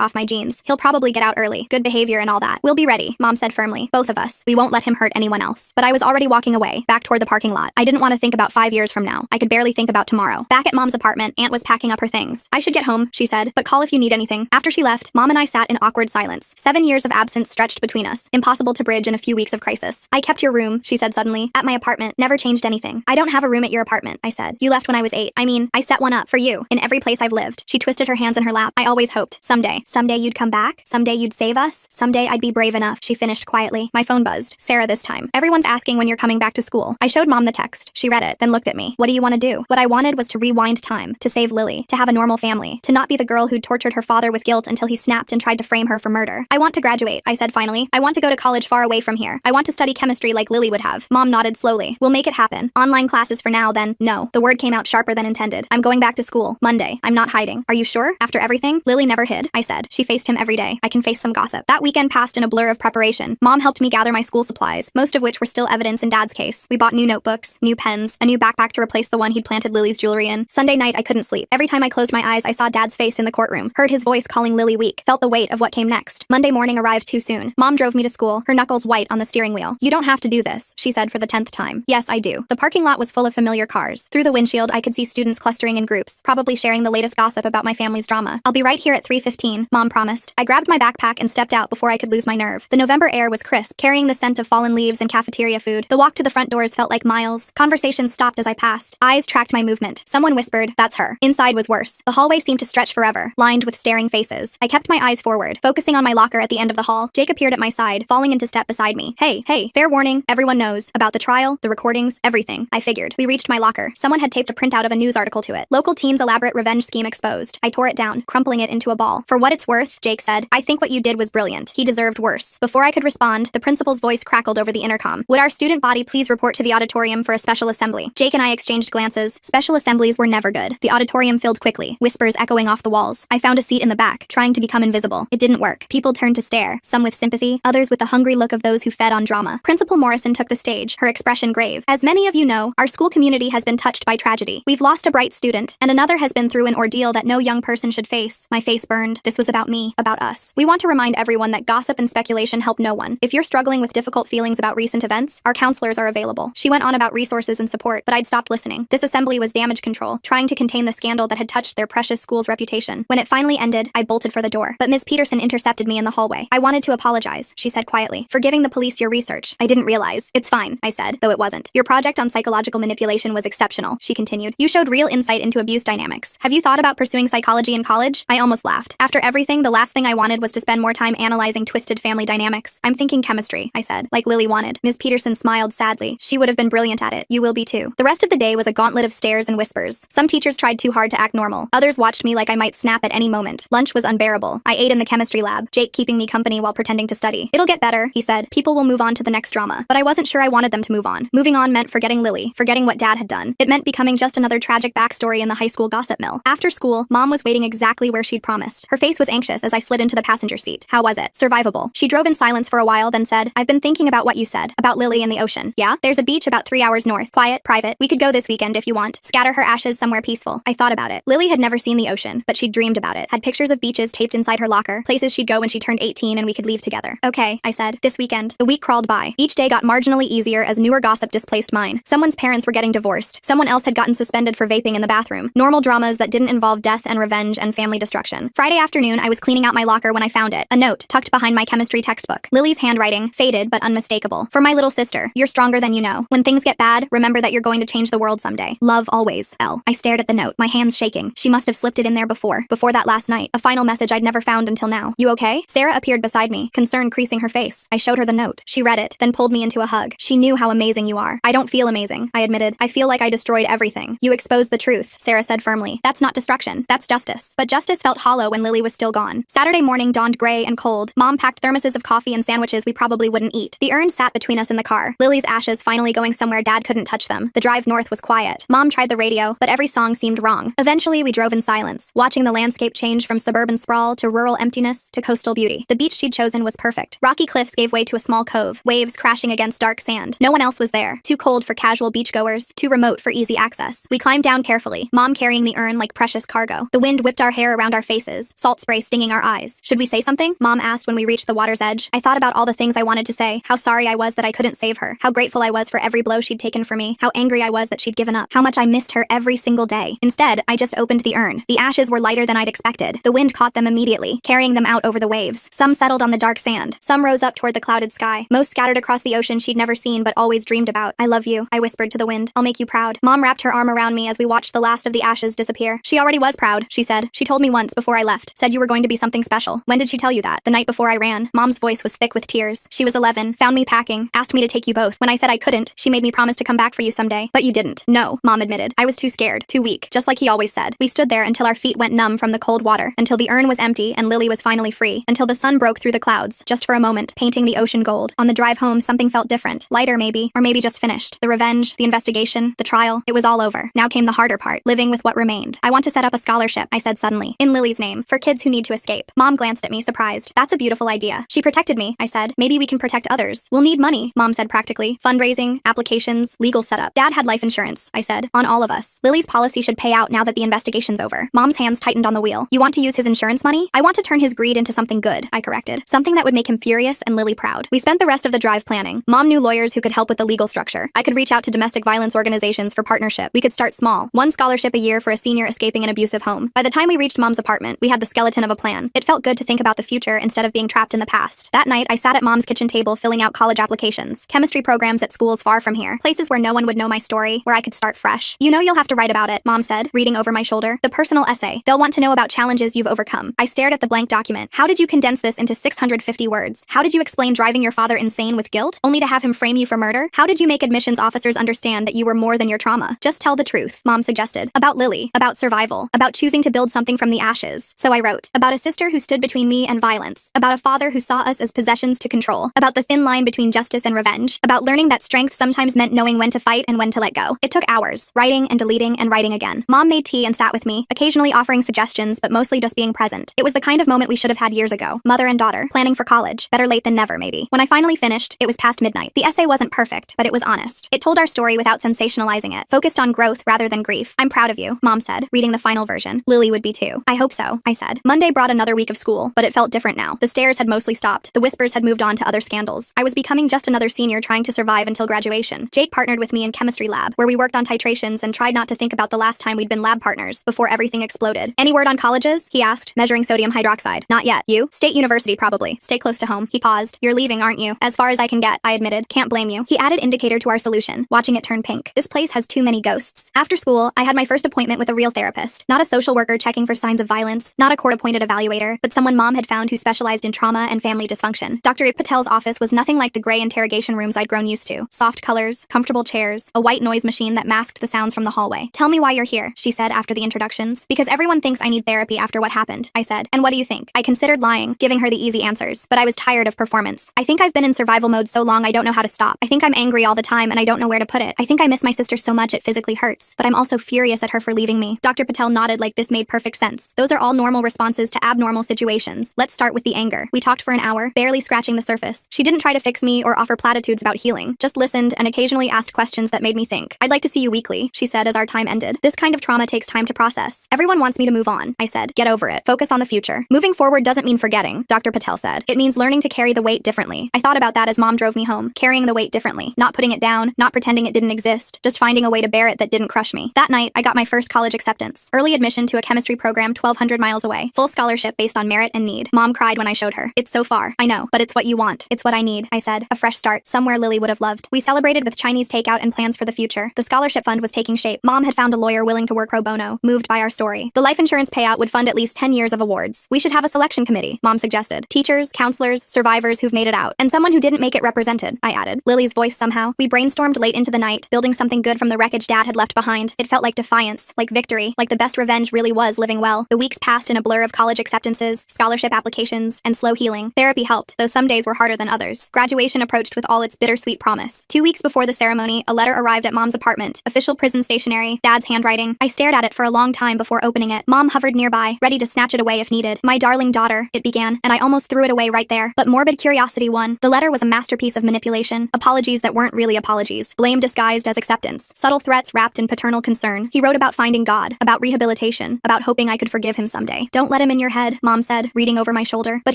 off my jeans. He'll probably get out early. Good behavior and all that. We'll be ready, Mom said firmly. Both of us. We won't let him hurt anyone else. But I was already walking away, back toward the parking lot. I didn't want to think about 5 years from now. I could barely think about tomorrow. Back at Mom's apartment, Aunt was packing up her things. I should get home, she said, but call if you need anything. After she left, Mom and I sat in awkward silence. 7 years of absence stretched between us. Impossible to bridge in a few weeks of crisis. I kept your room, she said suddenly. At my apartment. Never changed anything. I don't have a room at your apartment, I said. You left when I was 8. I mean, I set one up for you. In every place I've lived. She twisted her hands in her lap. I always hoped. Someday you'd come back. Someday you'd save us. Someday I'd be brave enough, she finished quietly. My phone buzzed. Sarah this time. Everyone's asking when you're coming back to school. I showed Mom the text. She read it, then looked at me. What do you want to do? What I wanted was to rewind time. To save Lily. To have a normal family. To not be the girl who'd tortured her father with guilt until he snapped and tried to frame her for murder. I want to graduate, I said finally. I want to go to college far away from here. I want to study chemistry like Lily would have. Mom nodded slowly. We'll make it happen. Online classes for now, then. No. The word came out sharper than intended. I'm going back to school. Monday. I'm not hiding. Are you sure? After everything? Lily never hid, I said. She faced him every day. I can face some gossip. That weekend passed in a blur of preparation. Mom helped me gather my school supplies, most of which were still evidence in Dad's case. We bought new notebooks, new pens, a new backpack to replace the one he'd planted Lily's jewelry in. Sunday night, I couldn't sleep. Every time I closed my eyes, I saw Dad's face in the courtroom, heard his voice calling Lily weak, felt the weight of what came next. Monday morning arrived too soon. Mom drove me to school, her knuckles white on the steering wheel. You don't have to do this, she said for the 10th time. Yes, I do. The parking lot was full of familiar cars. Through the windshield, I could see students clustering in groups, probably sharing the latest gossip about my family's drama. I'll be right here at 3:15, Mom promised. I grabbed my backpack and stepped out before I could lose my nerve. The November air was crisp, carrying the scent of fallen leaves and cafeteria food. The walk to the front doors felt like miles. Conversations stopped as I passed. Eyes tracked my movement. Someone whispered, "That's her." Inside was worse. The hallway seemed to stretch forever, lined with staring faces. I kept my eyes forward, focusing on my locker at the end of the hall. Jake appeared at my side, falling into step beside me. Hey, fair warning, everyone knows. About the trial, the recordings, everything. I figured. We reached my locker. Someone had taped a printout of a news article to it. Local teen's elaborate revenge scheme exposed. I tore it down, crumpling it into a ball. For what it's worth, Jake said, I think what you did was brilliant. He deserved worse. Before I could respond, the principal's voice crackled over the intercom. Would our student body please report to the auditorium for a special assembly? Jake and I exchanged glances. Special assemblies were never good. The auditorium filled quickly, whispers echoing off the walls. I found a seat in the back, trying to become invisible. It didn't work. People turned to stare, some with sympathy, others with the hungry look of those who fed on drama. Principal Morrison took the stage, her expression grave. As many of you know, our school community has been touched by tragedy. We've lost a bright student, and another has been through an ordeal that no young person should face. My face burned. This was about me, about us. We want to remind everyone that gossip and speculation help no one. If you're struggling with difficult feelings about recent events, our counselors are available. She went on about resources and support, but I'd stopped listening. This assembly was damage control, trying to contain the scandal that had touched their precious school's reputation. When it finally ended, I bolted for the door, but Ms. Peterson intercepted me in the hallway. I wanted to apologize, she said quietly, for giving the police your research. I didn't realize. It's fine, I said, though it wasn't. Your project on psychological manipulation was exceptional, she continued. You showed real insight into abuse dynamics. Have you thought about pursuing psychology in college? I almost laughed. After everything, the last thing I wanted was to spend more time analyzing twisted family dynamics. I'm thinking chemistry, I said, like Lily wanted. Ms. Peterson smiled sadly. She would have been brilliant at it. You will be too. The rest of the day was a gauntlet of stares and whispers. Some teachers tried too hard to act normal. Others watched me like I might snap at any moment. Lunch was unbearable. I ate in the chemistry lab, Jake keeping me company while pretending to study. It'll get better, he said. People will move on to the next drama. But I wasn't sure I wanted them to move on. Moving on meant forgetting Lily, forgetting what Dad had done. It meant becoming just another tragic backstory in the high school gossip mill. After school, Mom was waiting exactly where she'd promised. Her face was anxious as I slid into the passenger seat. How was it? Survivable. She drove in silence for a while, then said, I've been thinking about what you said, about Lily and the ocean. Yeah? There's a beach about 3 hours north. Quiet, private. We could go this weekend if you want. Scatter her ashes somewhere peaceful. I thought about it. Lily had never seen the ocean, but she'd dreamed about it. Had pictures of beaches taped inside her locker, places she'd go when she turned 18 and we could leave together. Okay, I said. This weekend. The week crawled by. Each day got marginally easier as newer gossip displaced mine. Someone's parents were getting divorced. Someone else had gotten suspended for vaping in the bathroom. Normal dramas that didn't involve death and revenge and family destruction. Friday afternoon, I was cleaning out my locker when I found it. A note, tucked behind my chemistry textbook. Lily's handwriting, faded but unmistakable. For my little sister, you're stronger than you know. When things get bad, remember that you're going to change the world someday. Love always, L. I stared at the note, my hands shaking. She must have slipped it in there before that last night. A final message I'd never found until now. You okay? Sarah appeared beside me, concern creasing her face. I showed her the note. She read it, then pulled me into a hug. She knew how amazing you are. I don't feel amazing, I admitted. I feel like I destroyed everything. You exposed the truth, Sarah said firmly. That's not destruction. That's justice. But justice felt hollow when Lily was still gone. Saturday morning dawned gray and cold. Mom packed thermoses of coffee and sandwiches we probably wouldn't eat. The urn sat between us in the car. Lily's ashes finally going somewhere Dad couldn't touch them. The drive north was quiet. Mom tried the radio, but every song seemed wrong. Eventually, we drove in silence, watching the landscape change from suburban sprawl to rural emptiness to coastal beauty. The beach she'd chosen was perfect. Rocky cliffs gave way to a small cove, waves crashing against dark sand. No one else was there. Too cold for casual beachgoers beachgoers, too remote for easy access. We climbed down carefully, Mom carrying the urn like precious cargo. The wind whipped our hair around our faces, salt spray stinging our eyes. Should we say something? Mom asked when we reached the water's edge. I thought about all the things I wanted to say, how sorry I was that I couldn't save her, how grateful I was for every blow she'd taken for me, how angry I was that she'd given up, how much I missed her every single day. Instead, I just opened the urn. The ashes were lighter than I'd expected. The wind caught them immediately, carrying them out over the waves. Some settled on the dark sand. Some rose up toward the clouded sky. Most scattered across the ocean she'd never seen but always dreamed about. I love you, I whispered to the wind. I'll make you proud. Mom wrapped her arm around me as we watched the last of the ashes disappear. She already was proud, she said. She told me once before I left. Said you were going to be something special. When did she tell you that? The night before I ran. Mom's voice was thick with tears. She was 11, found me packing, asked me to take you both. When I said I couldn't, she made me promise to come back for you someday. But you didn't. No, Mom admitted. I was too scared, too weak, just like he always said. We stood there until our feet went numb from the cold water, until the urn was empty and Lily was finally free, until the sun broke through the clouds, just for a moment, painting the ocean gold. On the drive home, something felt different. Lighter maybe, or maybe just finished. The revenge, the investigation, the trial, it was all over. Now came the harder part, living with what remained. I want to set up a scholarship, I said suddenly, in Lily's name, for kids who need to escape. Mom glanced at me, surprised. That's a beautiful idea. She protected me, I said. Maybe we can protect others. We'll need money, Mom said practically. Fundraising, applications, legal setup. Dad had life insurance, I said. On all of us. Lily's policy should pay out now that the investigation's over. Mom's hands tightened on the wheel. You want to use his insurance money? I want to turn his greed into something good, I corrected. Something that would make him furious and Lily proud. We spent the rest of the drive planning. Mom knew lawyers who could help with the legal structure. I could reach out to domestic violence organizations for partnership. We could start small. One scholarship a year for a senior escaping an abusive home. By the time we reached Mom's apartment, we had the skeleton of a plan. It felt good to think about the future instead of being trapped in the past. That night, I sat at Mom's kitchen table filling out college applications. Chemistry programs at schools far from here. Places where no one would know my story, where I could start fresh. You know you'll have to write about it, Mom said, reading over my shoulder. The personal essay. They'll want to know about challenges you've overcome. I stared at the blank document. How did you condense this into 650 words? How did you explain driving your father insane with guilt, only to have him frame you for murder? How did you make admissions officers understand that you were more than your trauma? Just tell the truth, Mom suggested. About Lily, about survival, about choosing to build something from the ashes. So I wrote. About a sister who stood between me and violence. About a father who saw us as possessions to control. About the thin line between justice and revenge. About learning that strength sometimes meant knowing when to fight and when to let go. It took hours, writing and deleting and writing again. Mom made tea and sat with me, occasionally offering suggestions but mostly just being present. It was the kind of moment we should have had years ago. Mother and daughter, planning for college. Better late than never, maybe. When I finally finished, it was past midnight. The essay wasn't perfect, but it was honest. It told our story without sensationalizing it, focused on growth rather than grief. I'm proud of you, Mom said, reading the final version. Lily would be too. I hope so, I said. Monday brought another week of school, but it felt different now. The stares had mostly stopped. The whispers had moved on to other scandals. I was becoming just another senior trying to survive until graduation. Jake partnered with me in chemistry lab, where we worked on titrations and tried not to think about the last time we'd been lab partners before everything exploded. Any word on colleges? He asked, measuring sodium hydroxide. Not yet. You? State University probably. Stay close to home. He paused. You're leaving, aren't you? As far as I can get, I admitted. Can't blame you. He added indicator to our solution, watching it turn pink. This place has too many ghosts. After school, I had my first appointment with a real therapist. Not a social worker checking for signs of violence, not a court-appointed evaluator, but someone Mom had found who specialized in trauma and family dysfunction. Dr. Patel's office was nothing like the gray interrogation rooms I'd grown used to. Soft colors, comfortable chairs, a white noise machine that masked the sounds from the hallway. Tell me why you're here, she said after the introductions. Because everyone thinks I need therapy after what happened, I said. And what do you think? I considered lying, giving her the easy answers, but I was tired of performance. I think I've been in survival mode so long I don't know how to stop. I think I'm angry all the time and I don't know where to put it. I think I miss my sister so much it physically hurts, but I'm also furious at her for leaving me. Dr. Patel nodded like this made perfect sense. Those are all normal responses to abnormal situations. Let's start with the anger. We talked for an hour, barely scratching the surface. She didn't try to fix me or offer platitudes about healing, just listened and occasionally asked questions that made me think. I'd like to see you weekly, she said as our time ended. This kind of trauma takes time to process. Everyone wants me to move on, I said. Get over it. Focus on the future. Moving forward doesn't mean forgetting, Dr. Patel said. It means learning to carry the weight differently. I thought about that as Mom drove me home, carrying the weight differently, not putting it down, not pretending it didn't exist, just finding a way to bear it that didn't crush me. That night, I got my first college acceptance. Early admission to a chemistry program 1,200 miles away. Full scholarship based on merit and need. Mom cried when I showed her. It's so far. I know, but it's what you want. It's what I need, I said. A fresh start, somewhere Lily would have loved. We celebrated with Chinese takeout and plans for the future. The scholarship fund was taking shape. Mom had found a lawyer willing to work pro bono, moved by our story. The life insurance payout would fund at least 10 years of awards. We should have a selection committee, Mom suggested. Teachers, counselors, survivors who've made it out. And someone who didn't make it represented, I added. Lily's voice somehow. We brainstormed late into the night, building something good from the wreckage Dad had left behind. It felt like defiance, like victory, like the best revenge really was living well. The weeks passed in a blur of college acceptances, scholarship applications, and slow healing. Therapy helped, though some days were harder than others. Graduation approached with all its bittersweet promise. 2 weeks before the ceremony, a letter arrived at Mom's apartment. Official prison stationery, Dad's handwriting. I stared at it for a long time before opening it. Mom hovered nearby, ready to snatch it away if needed. My darling daughter, it began, and I almost threw it away right there. But morbid curiosity won. The letter was a masterpiece of manipulation. Apologies that weren't really apologies. Blame disguised disguised as acceptance, subtle threats wrapped in paternal concern. He wrote about finding God, about rehabilitation, about hoping I could forgive him someday. Don't let him in your head, Mom said, reading over my shoulder. But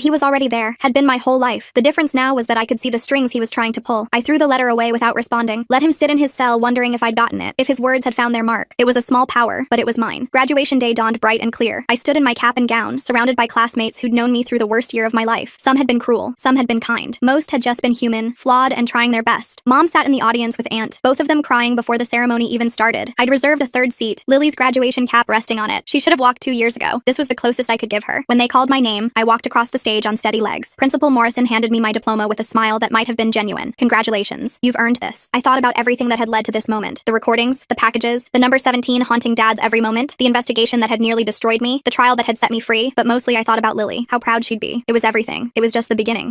he was already there, had been my whole life. The difference now was that I could see the strings he was trying to pull. I threw the letter away without responding, let him sit in his cell wondering if I'd gotten it, if his words had found their mark. It was a small power, but it was mine. Graduation day dawned bright and clear. I stood in my cap and gown, surrounded by classmates who'd known me through the worst year of my life. Some had been cruel, some had been kind. Most had just been human, flawed, and trying their best. Mom sat in the audience with Aunt, both of them crying before the ceremony even started. I'd reserved a third seat, Lily's graduation cap resting on it. She should have walked 2 years ago. This was the closest I could give her. When they called my name, I walked across the stage on steady legs. Principal Morrison handed me my diploma with a smile that might have been genuine. Congratulations. You've earned this. I thought about everything that had led to this moment. The recordings, the packages, the number 17 haunting Dad's every moment, the investigation that had nearly destroyed me, the trial that had set me free, but mostly I thought about Lily, how proud she'd be. It was everything. It was just the beginning.